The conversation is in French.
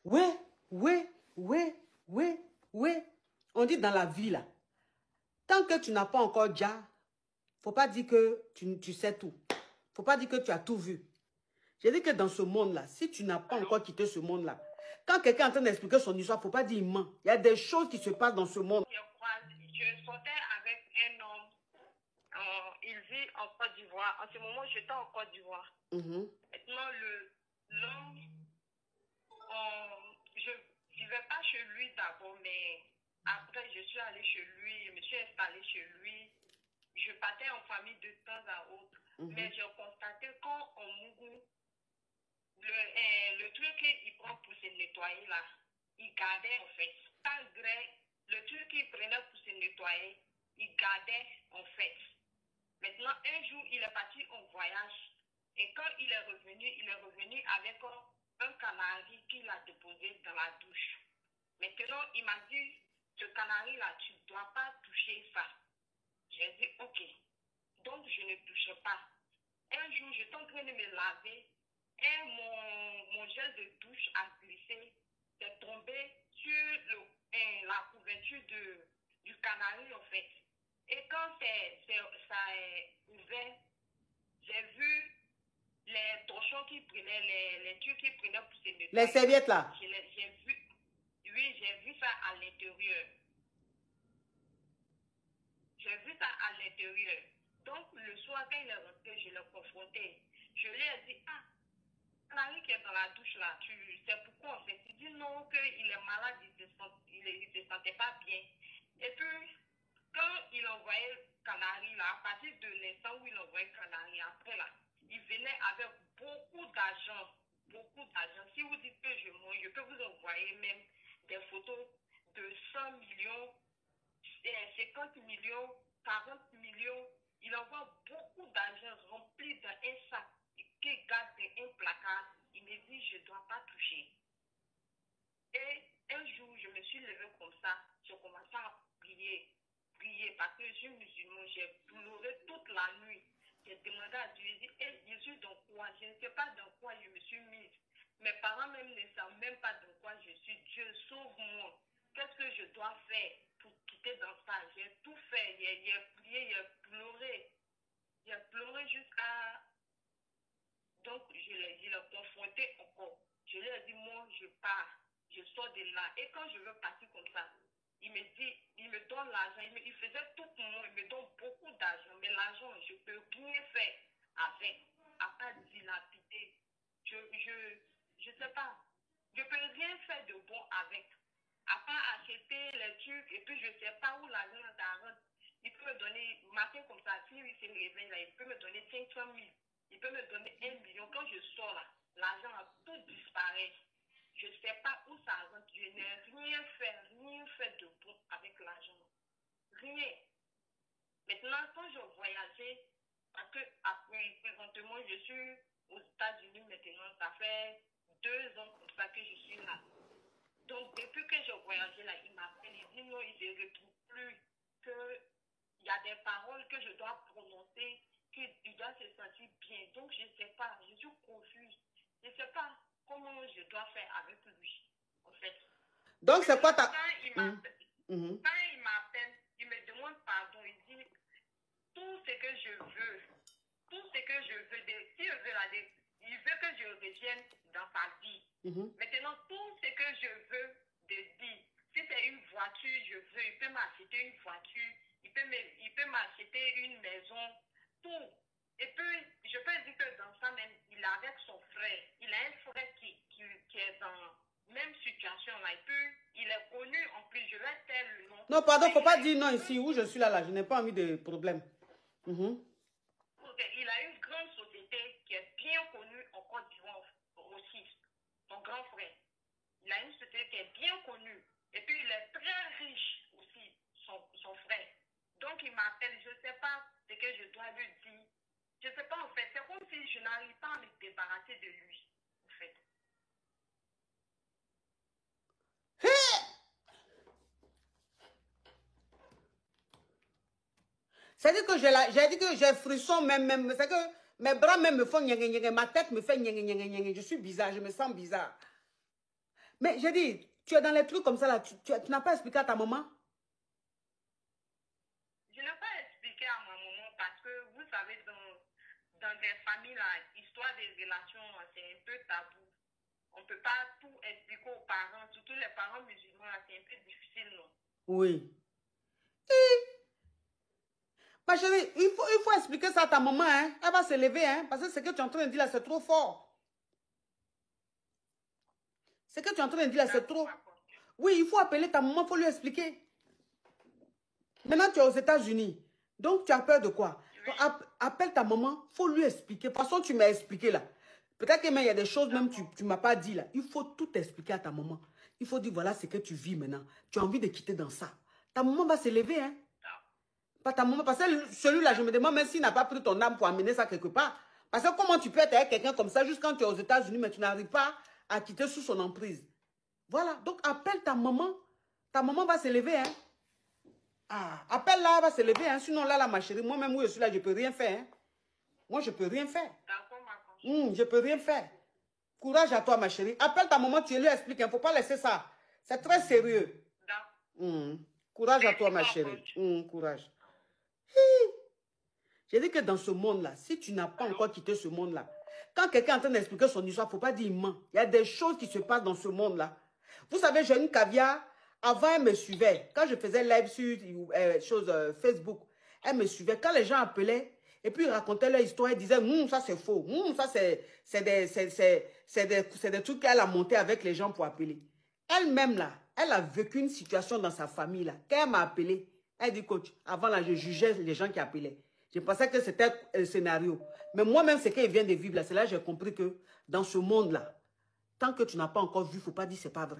Ouais, ouais, ouais, ouais, ouais. On dit dans la vie, là, tant que tu n'as pas encore déjà, faut pas dire que tu sais tout. Faut pas dire que tu as tout vu. J'ai dit que dans ce monde-là, si tu n'as pas encore quitté ce monde-là, quand quelqu'un est en train d'expliquer son histoire, faut pas dire il ment. Il y a des choses qui se passent dans ce monde. Je sortais avec un homme. Il vit en Côte d'Ivoire. En ce moment, j'étais en Côte d'Ivoire. Maintenant, l'homme, je ne vivais pas chez lui d'abord, mais après, je suis allée chez lui, je me suis installée chez lui. Je partais en famille de temps à autre. Mais j'ai constaté qu'en Mougou, le truc qu'il prend pour se nettoyer là, il gardait en fait. Malgré le truc qu'il prenait pour se nettoyer, il gardait en fait. Maintenant, un jour, il est parti en voyage. Et quand il est revenu avec un canari qu'il a déposé dans la douche. Maintenant, il m'a dit, ce canari-là, tu ne dois pas toucher ça. J'ai dit, ok. Donc, je ne touche pas. Un jour, j'étais en train de me laver et mon gel de douche a glissé. C'est tombé sur la couverture du canari, en fait. Et quand ça est ouvert, j'ai vu les torchons qui prenaient, les trucs qui prenaient pour se nettoyer. Les serviettes là. J'ai vu ça à l'intérieur. J'ai vu ça à l'intérieur. Donc, le soir, quand il est rentré, je l'ai confronté. Je lui ai dit, Canari qui est dans la douche là, tu sais pourquoi on fait? Il dit non, qu'il est malade, il ne se sentait pas bien. Et puis, quand il envoyait Canari là, à partir de l'instant où il envoyait Canari, après là, il venait avec beaucoup d'argent. Beaucoup d'argent. Si vous dites que je mens, je peux vous envoyer même des photos de 100 millions, 50 millions, 40 millions. Il envoie beaucoup d'argent rempli dans un sac qui garde dans un placard. Il me dit, je ne dois pas toucher. Et un jour, je me suis levée comme ça. J'ai commencé à prier parce que je suis musulman. J'ai pleuré toute la nuit. J'ai demandé à Dieu, j'ai dit, je suis dans quoi? Je ne sais pas dans quoi je me suis mise. Mes parents même ne savent même pas dans quoi je suis. Dieu, sauve-moi. Qu'est-ce que je dois faire pour quitter dans ça? J'ai tout fait. J'ai prié, j'ai pleuré. J'ai pleuré jusqu'à... Donc, je l'ai confronté encore. Je lui ai dit, moi, je pars. Je sors de là. Et quand je veux partir comme ça, il me dit, il me donne l'argent. Il faisait tout pour moi. Il me donne beaucoup d'argent. Mais l'argent, je ne peux rien faire avec. À part dilapider. Je sais pas. Je ne peux rien faire de bon avec. À part acheter les trucs. Et puis, je ne sais pas où l'argent rentre. Il peut me donner, matin comme ça, si il se réveille là, il peut me donner 500 000. Il peut me donner 1 million. Quand je sors là, l'argent a tout disparu. Je ne sais pas où ça rentre. Je n'ai rien fait de bon avec l'argent. Rien. Maintenant, quand je voyageais, parce que après, présentement, je suis aux États-Unis maintenant, ça fait 2 ans comme ça que je suis là. Donc, depuis que je voyageais là, il m'appelle, il dit non, il ne retrouve plus qu'il y a des paroles que je dois prononcer, qu'il doit se sentir bien. Donc, je ne sais pas, je suis confuse. Je ne sais pas comment je dois faire avec lui, en fait. Donc, c'est quoi ta... Quand il m'appelle, il me demande pardon, il dit tout ce que je veux, il veut que je revienne dans sa vie. Maintenant, tout ce que je veux de dire, si c'est une voiture, il peut m'acheter une voiture, il peut m'acheter une maison, tout. Et puis, je peux dire que dans ça même, il est avec son frère. Il a un frère qui est dans la même situation là. Et puis, il est connu en plus, je vais faire le nom. Non, pardon, il ne faut pas dire non ici, où je suis là, je n'ai pas envie de problème. Il a une grande société qui est bien connue en Côte d'Ivoire aussi, son grand frère. Il a une société qui est bien connue. Et puis, il est très riche aussi, son frère. Donc, il m'appelle, je ne sais pas ce que je dois lui dire. Je ne sais pas, en fait. C'est comme si je n'arrive pas à me débarrasser de lui, en fait. C'est-à-dire que j'ai dit que j'ai frisson même. C'est que mes bras même me font nyenge, ma tête me fait nyenge. Je suis bizarre, je me sens bizarre. Mais j'ai dit, tu es dans les trucs comme ça, là, tu n'as pas expliqué à ta maman? Je n'ai pas expliqué à ma maman parce que, vous savez, dans des familles, là, l'histoire des relations, c'est un peu tabou. On ne peut pas tout expliquer aux parents, surtout les parents musulmans, c'est un peu difficile, non? Oui. Ma chérie, il faut expliquer ça à ta maman, hein. Elle va se lever, hein, parce que ce que tu es en train de dire là, c'est trop fort. Ce que tu es en train de dire là, c'est trop. Oui, il faut appeler ta maman, il faut lui expliquer. Maintenant, tu es aux États-Unis. Donc, tu as peur de quoi? Donc, appelle ta maman, il faut lui expliquer. De toute façon, tu m'as expliqué là. Peut-être qu'il y a des choses même que tu ne m'as pas dit là. Il faut tout expliquer à ta maman. Il faut dire, voilà ce que tu vis maintenant. Tu as envie de quitter dans ça. Ta maman va se lever, hein. Pas ta maman, parce que celui-là, je me demande même s'il n'a pas pris ton âme pour amener ça quelque part. Parce que comment tu peux être avec quelqu'un comme ça, juste quand tu es aux États-Unis, mais tu n'arrives pas à quitter sous son emprise. Voilà, donc appelle ta maman. Ta maman va se lever, hein. Ah, appelle-la, elle va se lever, hein. Sinon, là, ma chérie, moi-même, où je suis là, je ne peux rien faire, hein. Moi, je ne peux rien faire. Je ne peux rien faire. Courage à toi, ma chérie. Appelle ta maman, tu lui expliques, il ne faut pas laisser ça. C'est très sérieux. Courage à toi, ma chérie. Courage. J'ai dit que dans ce monde-là, si tu n'as pas encore quitté ce monde-là, quand quelqu'un est en train d'expliquer son histoire, il ne faut pas dire il ment. Il y a des choses qui se passent dans ce monde-là. Vous savez, j'ai une caviar, avant elle me suivait. Quand je faisais live sur Facebook, elle me suivait. Quand les gens appelaient, et puis ils racontaient leur histoire, ils disaient, ça c'est faux. Ça c'est des trucs qu'elle a monté avec les gens pour appeler. Elle-même là, elle a vécu une situation dans sa famille là. Quand elle m'a appelé, elle dit, coach, avant là, je jugeais les gens qui appelaient. Je pensais que c'était un scénario. Mais moi-même, ce qu'elle vient de vivre là, c'est là que j'ai compris que dans ce monde-là, tant que tu n'as pas encore vu, il ne faut pas dire que ce n'est pas vrai.